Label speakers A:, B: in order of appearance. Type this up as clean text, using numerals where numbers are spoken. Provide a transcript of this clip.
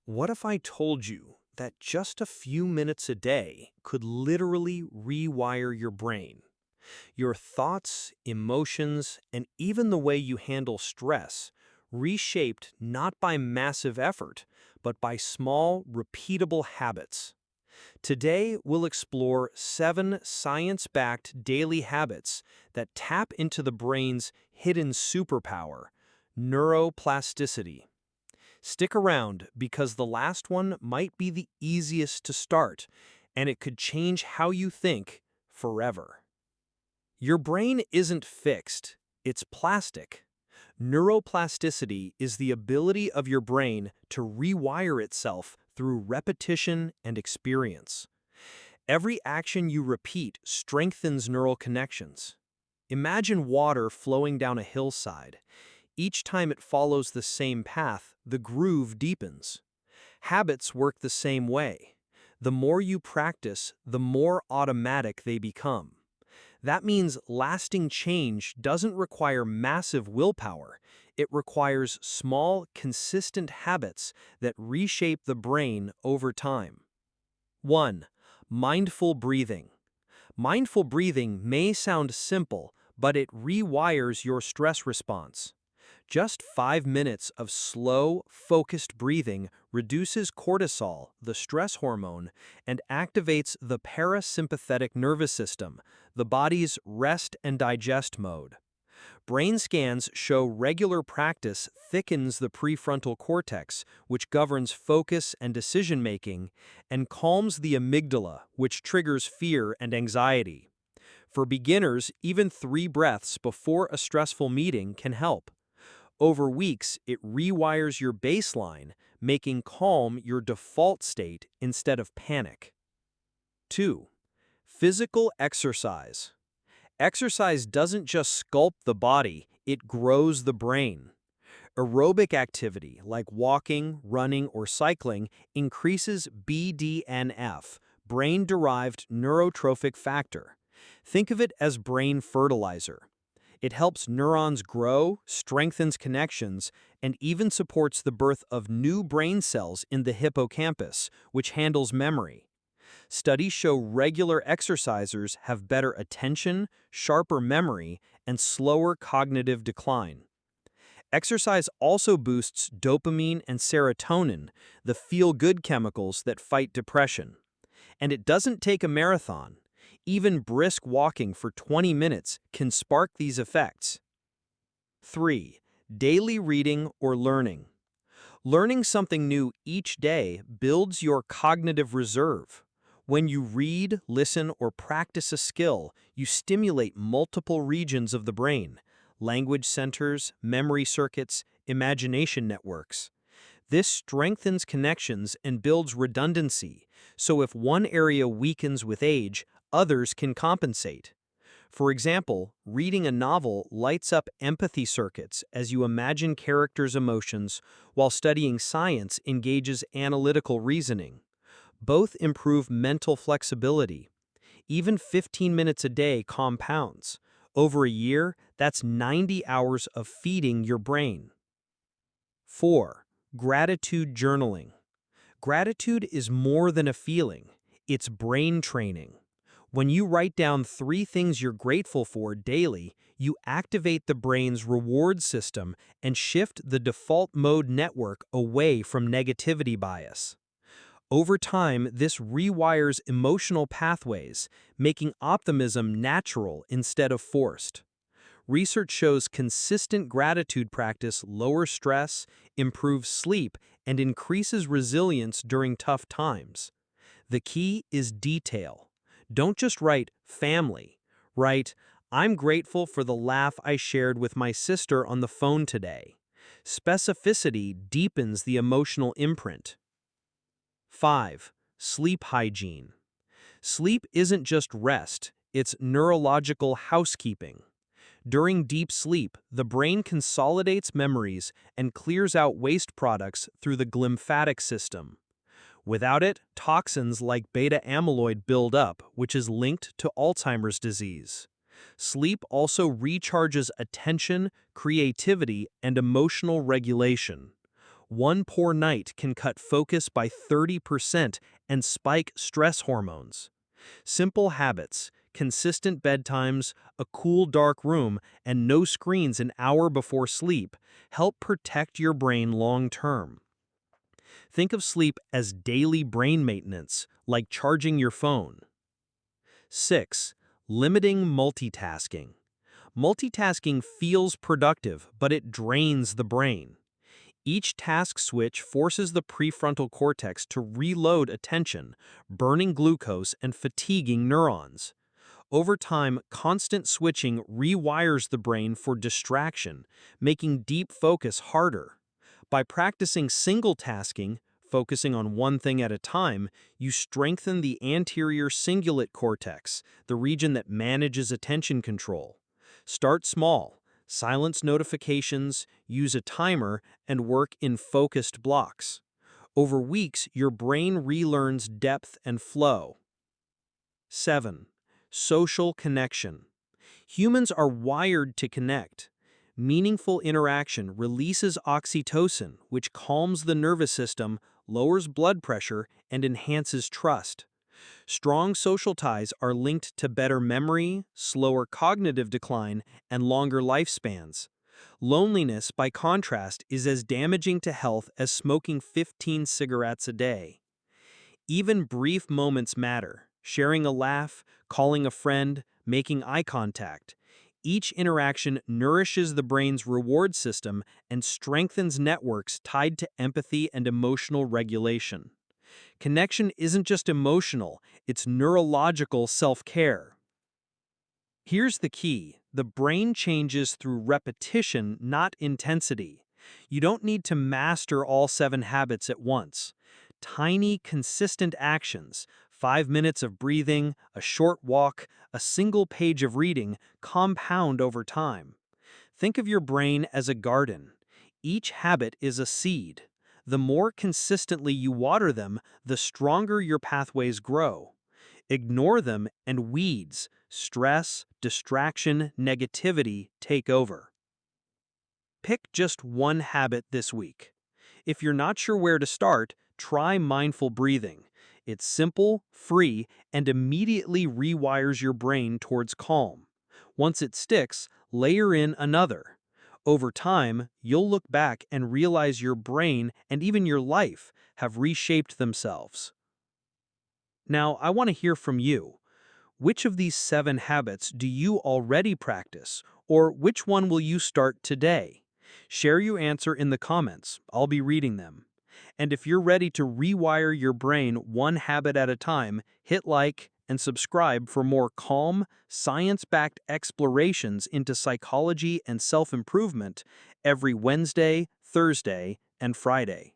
A: What if I told you that just a few minutes a day could literally rewire your brain? Your thoughts, emotions, and even the way you handle stress reshaped not by massive effort, but by small, repeatable habits. Today, we'll explore 7 science-backed daily habits that tap into the brain's hidden superpower, neuroplasticity. Stick around because the last one might be the easiest to start, and it could change how you think forever. Your brain isn't fixed, it's plastic. Neuroplasticity is the ability of your brain to rewire itself through repetition and experience. Every action you repeat strengthens neural connections. Imagine water flowing down a hillside. Each time it follows the same path, the groove deepens. Habits work the same way. The more you practice, the more automatic they become. That means lasting change doesn't require massive willpower. It requires small, consistent habits that reshape the brain over time. 1. Mindful breathing. Mindful breathing may sound simple, but it rewires your stress response. Just 5 minutes of slow, focused breathing reduces cortisol, the stress hormone, and activates the parasympathetic nervous system, the body's rest and digest mode. Brain scans show regular practice thickens the prefrontal cortex, which governs focus and decision-making, and calms the amygdala, which triggers fear and anxiety. For beginners, even 3 breaths before a stressful meeting can help. Over weeks, it rewires your baseline, making calm your default state instead of panic. 2. Physical exercise. Exercise doesn't just sculpt the body, it grows the brain. Aerobic activity like walking, running, or cycling increases BDNF, brain-derived neurotrophic factor. Think of it as brain fertilizer. It helps neurons grow, strengthens connections, and even supports the birth of new brain cells in the hippocampus, which handles memory. Studies show regular exercisers have better attention, sharper memory, and slower cognitive decline. Exercise also boosts dopamine and serotonin, the feel-good chemicals that fight depression. And it doesn't take a marathon. Even brisk walking for 20 minutes can spark these effects. 3. Daily reading or learning. Learning something new each day builds your cognitive reserve. When you read, listen, or practice a skill, you stimulate multiple regions of the brain: language centers, memory circuits, imagination networks. This strengthens connections and builds redundancy, so if one area weakens with age, others can compensate. For example, reading a novel lights up empathy circuits as you imagine characters' emotions, while studying science engages analytical reasoning. Both improve mental flexibility. Even 15 minutes a day compounds. Over a year, that's 90 hours of feeding your brain. 4. Gratitude journaling. Gratitude is more than a feeling. It's brain training. When you write down 3 things you're grateful for daily, you activate the brain's reward system and shift the default mode network away from negativity bias. Over time, this rewires emotional pathways, making optimism natural instead of forced. Research shows consistent gratitude practice lowers stress, improves sleep, and increases resilience during tough times. The key is detail. Don't just write family. Write, I'm grateful for the laugh I shared with my sister on the phone today. Specificity deepens the emotional imprint. 5. Sleep hygiene. Sleep isn't just rest, it's neurological housekeeping. During deep sleep, the brain consolidates memories and clears out waste products through the glymphatic system. Without it, toxins like beta amyloid build up, which is linked to Alzheimer's disease. Sleep also recharges attention, creativity, and emotional regulation. One poor night can cut focus by 30% and spike stress hormones. Simple habits, consistent bedtimes, a cool dark room, and no screens an hour before sleep help protect your brain long term. Think of sleep as daily brain maintenance, like charging your phone. 6. Limiting multitasking. Multitasking feels productive, but it drains the brain. Each task switch forces the prefrontal cortex to reload attention, burning glucose and fatiguing neurons. Over time, constant switching rewires the brain for distraction, making deep focus harder. By practicing single tasking, focusing on one thing at a time, you strengthen the anterior cingulate cortex, the region that manages attention control. Start small, silence notifications, use a timer, and work in focused blocks. Over weeks, your brain relearns depth and flow. 7. Social connection. Humans are wired to connect. Meaningful interaction releases oxytocin, which calms the nervous system, lowers blood pressure, and enhances trust. Strong social ties are linked to better memory, slower cognitive decline, and longer lifespans. Loneliness, by contrast, is as damaging to health as smoking 15 cigarettes a day. Even brief moments matter. Sharing a laugh, calling a friend, making eye contact. Each interaction nourishes the brain's reward system and strengthens networks tied to empathy and emotional regulation. Connection isn't just emotional, it's neurological self-care. Here's the key: the brain changes through repetition, not intensity. You don't need to master all 7 habits at once. Tiny, consistent actions, 5 minutes of breathing, a short walk, a single page of reading, compound over time. Think of your brain as a garden. Each habit is a seed. The more consistently you water them, the stronger your pathways grow. Ignore them and weeds, stress, distraction, negativity take over. Pick just one habit this week. If you're not sure where to start, try mindful breathing. It's simple, free, and immediately rewires your brain towards calm. Once it sticks, layer in another. Over time, you'll look back and realize your brain and even your life have reshaped themselves. Now, I want to hear from you. Which of these 7 habits do you already practice, or which one will you start today? Share your answer in the comments. I'll be reading them. And if you're ready to rewire your brain one habit at a time, hit like and subscribe for more calm, science-backed explorations into psychology and self-improvement every Wednesday, Thursday, and Friday.